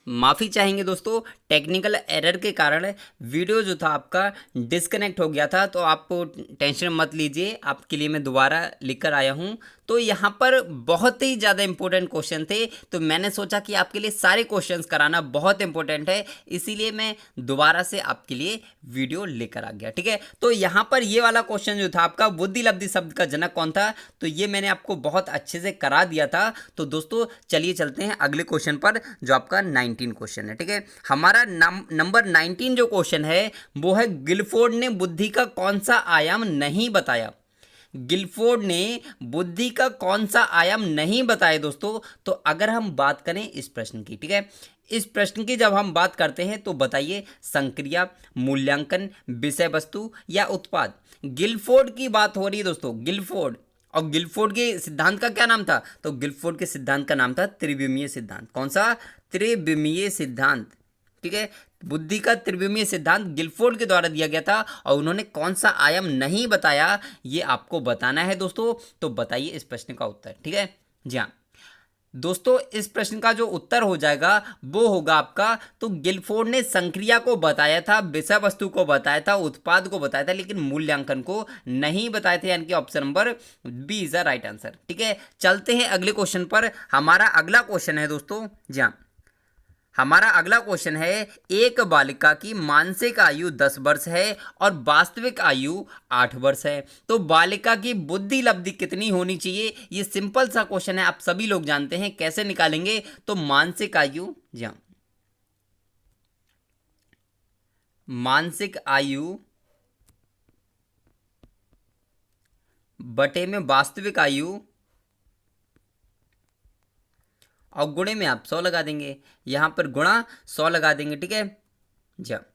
माफ़ी चाहेंगे दोस्तों, टेक्निकल एरर के कारण वीडियो जो था आपका डिस्कनेक्ट हो गया था। तो आप टेंशन मत लीजिए, आपके लिए मैं दोबारा लिखकर आया हूँ। तो यहाँ पर बहुत ही ज़्यादा इंपॉर्टेंट क्वेश्चन थे, तो मैंने सोचा कि आपके लिए सारे क्वेश्चंस कराना बहुत इंपॉर्टेंट है, इसीलिए मैं दोबारा से आपके लिए वीडियो लेकर आ गया। ठीक है, तो यहाँ पर ये वाला क्वेश्चन जो था आपका, बुद्धि लब्धि शब्द का जनक कौन था, तो ये मैंने आपको बहुत अच्छे से करा दिया था। तो दोस्तों चलिए चलते हैं अगले क्वेश्चन पर, जो आपका 19 क्वेश्चन है। ठीक है, हमारा नंबर 19 जो क्वेश्चन है वो है, गिलफोर्ड ने बुद्धि का कौन सा आयाम नहीं बताया। गिलफोर्ड ने बुद्धि का कौन सा आयाम नहीं बताया दोस्तों। तो अगर हम बात करें इस प्रश्न की, ठीक है, इस प्रश्न की जब हम बात करते हैं तो बताइए, संक्रिया, मूल्यांकन, विषय वस्तु या उत्पाद। गिलफोर्ड की बात हो रही है दोस्तों, गिलफोर्ड। और गिलफोर्ड के सिद्धांत का क्या नाम था, तो गिलफोर्ड के सिद्धांत का नाम था त्रिविमीय सिद्धांत। कौन सा, त्रिविमीय सिद्धांत। ठीक है, बुद्धि का त्रिविमीय सिद्धांत गिलफोर्ड के द्वारा दिया गया था, और उन्होंने कौन सा आयाम नहीं बताया ये आपको बताना है दोस्तों। तो बताइए इस प्रश्न का उत्तर। ठीक है, जी हाँ दोस्तों, इस प्रश्न का जो उत्तर हो जाएगा वो होगा आपका, तो गिलफोर्ड ने संक्रिया को बताया था, विषय वस्तु को बताया था, उत्पाद को बताया था, लेकिन मूल्यांकन को नहीं बताए थे, यानी कि option number B is the right answer. ठीक है, चलते हैं अगले क्वेश्चन पर। हमारा अगला क्वेश्चन है दोस्तों, जी हाँ, हमारा अगला क्वेश्चन है, एक बालिका की मानसिक आयु 10 वर्ष है और वास्तविक आयु 8 वर्ष है, तो बालिका की बुद्धि लब्धि कितनी होनी चाहिए। ये सिंपल सा क्वेश्चन है, आप सभी लोग जानते हैं, कैसे निकालेंगे। तो मानसिक आयु, जी हाँ, मानसिक आयु बटे में वास्तविक आयु, और गुणे में आप 100 लगा देंगे, यहाँ पर गुणा 100 लगा देंगे। ठीक है, जी हाँ।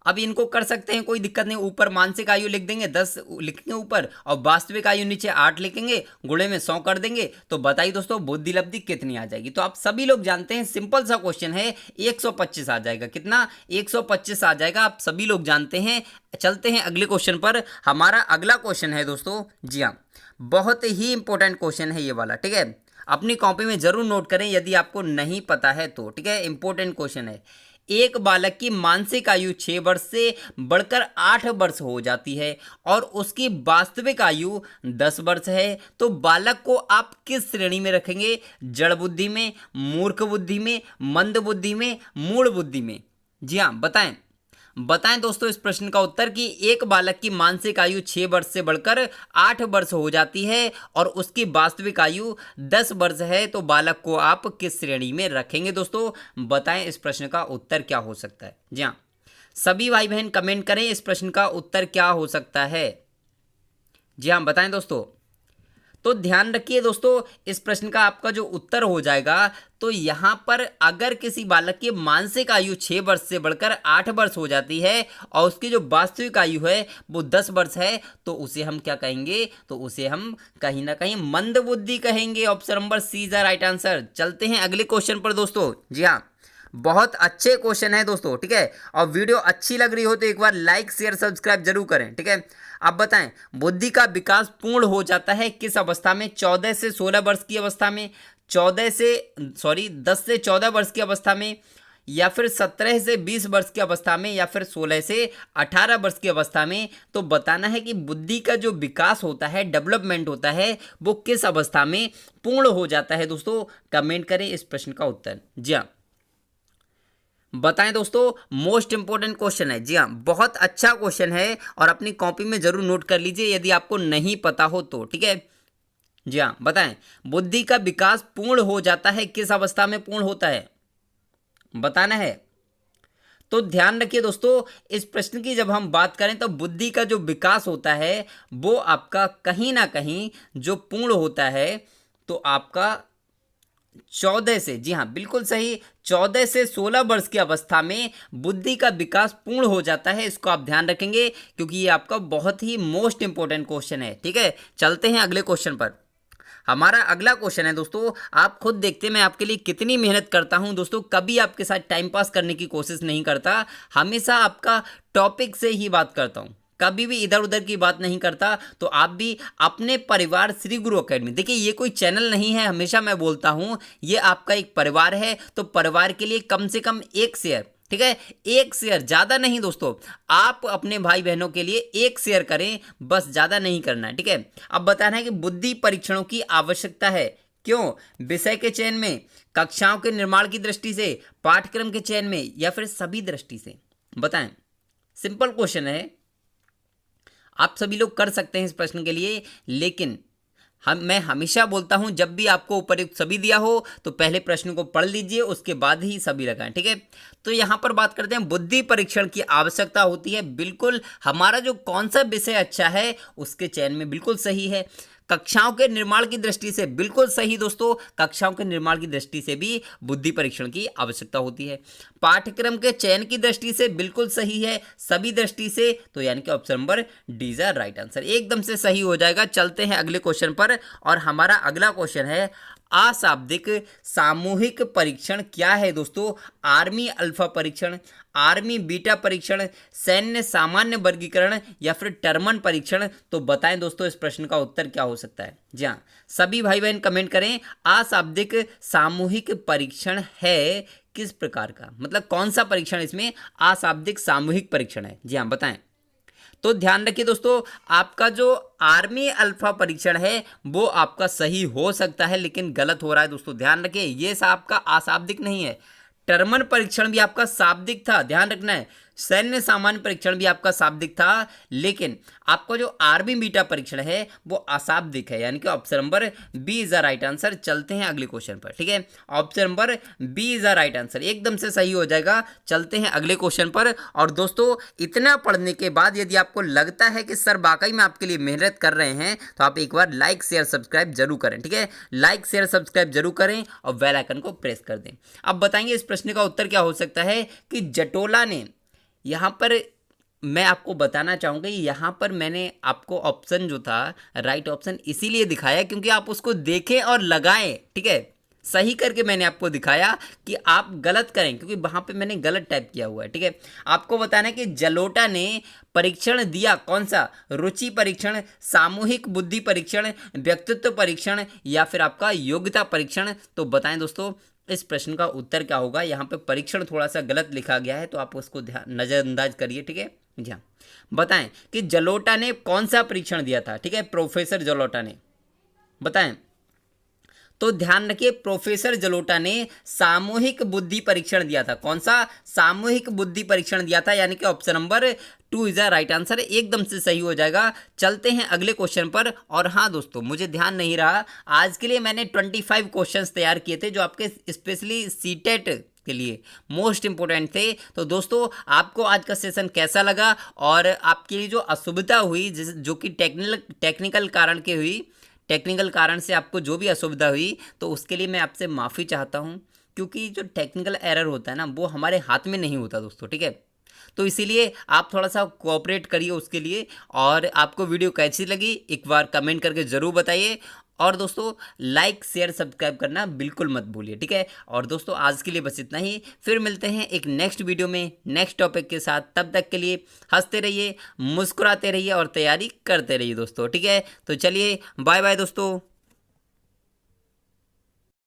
अब इनको कर सकते हैं, कोई दिक्कत नहीं। ऊपर मानसिक आयु लिख देंगे, 10 लिखेंगे ऊपर, और वास्तविक आयु नीचे 8 लिखेंगे, गुणे में 100 कर देंगे। तो बताइए दोस्तों बुद्धि लब्धि कितनी आ जाएगी। तो आप सभी लोग जानते हैं, सिंपल सा क्वेश्चन है, 125 आ जाएगा। कितना, 125 आ जाएगा, आप सभी लोग जानते हैं। चलते हैं अगले क्वेश्चन पर। हमारा अगला क्वेश्चन है दोस्तों, जी हाँ, बहुत ही इंपॉर्टेंट क्वेश्चन है ये वाला। ठीक है, अपनी कॉपी में जरूर नोट करें यदि आपको नहीं पता है तो। ठीक है, इंपॉर्टेंट क्वेश्चन है। एक बालक की मानसिक आयु 6 वर्ष से बढ़कर 8 वर्ष हो जाती है और उसकी वास्तविक आयु 10 वर्ष है, तो बालक को आप किस श्रेणी में रखेंगे, जड़ बुद्धि में, मूर्ख बुद्धि में, मंद बुद्धि में, मूढ़ बुद्धि में। जी हाँ, बताएं बताएं दोस्तों इस प्रश्न का उत्तर, कि एक बालक की मानसिक आयु 6 वर्ष से बढ़कर 8 वर्ष हो जाती है और उसकी वास्तविक आयु 10 वर्ष है, तो बालक को आप किस श्रेणी में रखेंगे दोस्तों। बताएं इस प्रश्न का उत्तर क्या हो सकता है। जी हाँ, सभी भाई बहन कमेंट करें इस प्रश्न का उत्तर क्या हो सकता है। जी हाँ, बताएं दोस्तों। तो ध्यान रखिए दोस्तों, इस प्रश्न का आपका जो उत्तर हो जाएगा, तो यहाँ पर अगर किसी बालक की मानसिक आयु 6 वर्ष से बढ़कर 8 वर्ष हो जाती है और उसकी जो वास्तविक आयु है वो 10 वर्ष है, तो उसे हम क्या कहेंगे, तो उसे हम कहीं ना कहीं मंद बुद्धि कहेंगे। Option number C is the right answer. चलते हैं अगले क्वेश्चन पर दोस्तों। जी हाँ, बहुत अच्छे क्वेश्चन है दोस्तों। ठीक है, और वीडियो अच्छी लग रही हो तो एक बार लाइक शेयर सब्सक्राइब जरूर करें। ठीक है, अब बताएं, बुद्धि का विकास पूर्ण हो जाता है किस अवस्था में, 14 से 16 वर्ष की अवस्था में, 10 से 14 वर्ष की अवस्था में, या फिर 17 से 20 वर्ष की अवस्था में, या फिर 16 से 18 वर्ष की अवस्था में। तो बताना है कि बुद्धि का जो विकास होता है, डेवलपमेंट होता है, वो किस अवस्था में पूर्ण हो जाता है दोस्तों। कमेंट करें इस प्रश्न का उत्तर। जी हाँ, बताएं दोस्तों, मोस्ट इंपोर्टेंट क्वेश्चन है। जी हाँ, बहुत अच्छा क्वेश्चन है, और अपनी कॉपी में जरूर नोट कर लीजिए यदि आपको नहीं पता हो तो। ठीक है, जी हाँ, बताएं, बुद्धि का विकास पूर्ण हो जाता है किस अवस्था में पूर्ण होता है, बताना है। तो ध्यान रखिए दोस्तों, इस प्रश्न की जब हम बात करें तो बुद्धि का जो विकास होता है वो आपका कहीं ना कहीं जो पूर्ण होता है, तो आपका 14 से, जी हाँ बिल्कुल सही, 14 से 16 वर्ष की अवस्था में बुद्धि का विकास पूर्ण हो जाता है। इसको आप ध्यान रखेंगे, क्योंकि ये आपका बहुत ही मोस्ट इंपॉर्टेंट क्वेश्चन है। ठीक है, चलते हैं अगले क्वेश्चन पर। हमारा अगला क्वेश्चन है दोस्तों, आप खुद देखते हैं मैं आपके लिए कितनी मेहनत करता हूं दोस्तों, कभी आपके साथ टाइम पास करने की कोशिश नहीं करता, हमेशा आपका टॉपिक से ही बात करता हूं। कभी भी इधर उधर की बात नहीं करता। तो आप भी अपने परिवार श्री गुरु अकेडमी, देखिए ये कोई चैनल नहीं है, हमेशा मैं बोलता हूँ ये आपका एक परिवार है। तो परिवार के लिए कम से कम एक शेयर, ठीक है, एक शेयर, ज़्यादा नहीं दोस्तों, आप अपने भाई बहनों के लिए एक शेयर करें, बस ज़्यादा नहीं करना है, ठीक है। अब बताना है कि बुद्धि परीक्षणों की आवश्यकता है क्यों, विषय के चयन में, कक्षाओं के निर्माण की दृष्टि से, पाठ्यक्रम के चयन में, या फिर सभी दृष्टि से, बताएं। सिंपल क्वेश्चन है, आप सभी लोग कर सकते हैं इस प्रश्न के लिए, लेकिन मैं हमेशा बोलता हूं जब भी आपको उपर्युक्त सभी दिया हो तो पहले प्रश्न को पढ़ लीजिए, उसके बाद ही सभी लगाएं, ठीक है। तो यहां पर बात करते हैं बुद्धि परीक्षण की आवश्यकता होती है, बिल्कुल हमारा जो कौन सा विषय अच्छा है उसके चयन में बिल्कुल सही है। कक्षाओं के निर्माण की दृष्टि से बिल्कुल सही दोस्तों, कक्षाओं के निर्माण की दृष्टि से भी बुद्धि परीक्षण की आवश्यकता होती है। पाठ्यक्रम के चयन की दृष्टि से बिल्कुल सही है, सभी दृष्टि से, तो यानी कि option number D is right answer, एकदम से सही हो जाएगा। चलते हैं अगले क्वेश्चन पर, और हमारा अगला क्वेश्चन है अशाब्दिक सामूहिक परीक्षण क्या है दोस्तों। आर्मी अल्फा परीक्षण, आर्मी बीटा परीक्षण, सैन्य सामान्य वर्गीकरण, या फिर टर्मन परीक्षण। तो बताएं दोस्तों इस प्रश्न का उत्तर क्या हो सकता है। जी हाँ, सभी भाई बहन कमेंट करें, अशाब्दिक सामूहिक परीक्षण है किस प्रकार का, मतलब कौन सा परीक्षण इसमें अशाब्दिक सामूहिक परीक्षण है। जी हाँ बताएं। तो ध्यान रखिए दोस्तों, आपका जो आर्मी अल्फा परीक्षण है वो आपका सही हो सकता है, लेकिन गलत हो रहा है दोस्तों, ध्यान रखिए, ये आपका अशाब्दिक नहीं है। टर्मन परीक्षण भी आपका शाब्दिक था, ध्यान रखना है। सैन्य सामान्य परीक्षण भी आपका शाब्दिक था, लेकिन आपका जो आर्मी बीटा परीक्षण है वो अशाब्दिक है, यानी कि option number B is the right answer. चलते हैं अगले क्वेश्चन पर, ठीक है, option number B is the right answer, एकदम से सही हो जाएगा। चलते हैं अगले क्वेश्चन पर। और दोस्तों इतना पढ़ने के बाद यदि आपको लगता है कि सर वाकई में आपके लिए मेहनत कर रहे हैं, तो आप एक बार लाइक शेयर सब्सक्राइब जरूर करें, ठीक है, लाइक शेयर सब्सक्राइब जरूर करें और बेल आइकन को प्रेस कर दें। अब बताएंगे इस प्रश्न का उत्तर क्या हो सकता है कि जटोला ने, यहाँ पर मैं आपको बताना चाहूँगा, यहाँ पर मैंने आपको ऑप्शन जो था राइट ऑप्शन इसीलिए दिखाया क्योंकि आप उसको देखें और लगाएं, ठीक है, सही करके मैंने आपको दिखाया कि आप गलत करें, क्योंकि वहाँ पे मैंने गलत टाइप किया हुआ है, ठीक है। आपको बताना है कि जलोटा ने परीक्षण दिया कौन सा, रुचि परीक्षण, सामूहिक बुद्धि परीक्षण, व्यक्तित्व परीक्षण, या फिर आपका योग्यता परीक्षण। तो बताएं दोस्तों इस प्रश्न का उत्तर क्या होगा। यहाँ पे परीक्षण थोड़ा सा गलत लिखा गया है, तो आप उसको ध्यान नज़रअंदाज करिए, ठीक है। जी हाँ, बताएं कि जलोटा ने कौन सा परीक्षण दिया था, ठीक है, प्रोफेसर जलोटा ने, बताएं। तो ध्यान रखिए, प्रोफेसर जलोटा ने सामूहिक बुद्धि परीक्षण दिया था, कौन सा, सामूहिक बुद्धि परीक्षण दिया था, यानी कि option number 2 is the right answer, एकदम से सही हो जाएगा। चलते हैं अगले क्वेश्चन पर। और हाँ दोस्तों, मुझे ध्यान नहीं रहा, आज के लिए मैंने 25 क्वेश्चंस तैयार किए थे जो आपके स्पेशली सीटेट के लिए मोस्ट इंपोर्टेंट थे। तो दोस्तों आपको आज का सेशन कैसा लगा, और आपके लिए जो असुविधा हुई जो कि टेक्निकल कारण के हुई, टेक्निकल कारण से आपको जो भी असुविधा हुई, तो उसके लिए मैं आपसे माफ़ी चाहता हूं, क्योंकि जो टेक्निकल एरर होता है ना वो हमारे हाथ में नहीं होता दोस्तों, ठीक है। तो इसीलिए आप थोड़ा सा कोऑपरेट करिए उसके लिए। और आपको वीडियो कैसी लगी एक बार कमेंट करके ज़रूर बताइए। और दोस्तों लाइक शेयर सब्सक्राइब करना बिल्कुल मत भूलिए, ठीक है। और दोस्तों आज के लिए बस इतना ही, फिर मिलते हैं एक नेक्स्ट वीडियो में नेक्स्ट टॉपिक के साथ। तब तक के लिए हंसते रहिए, मुस्कुराते रहिए और तैयारी करते रहिए दोस्तों, ठीक है। तो चलिए बाय बाय दोस्तों।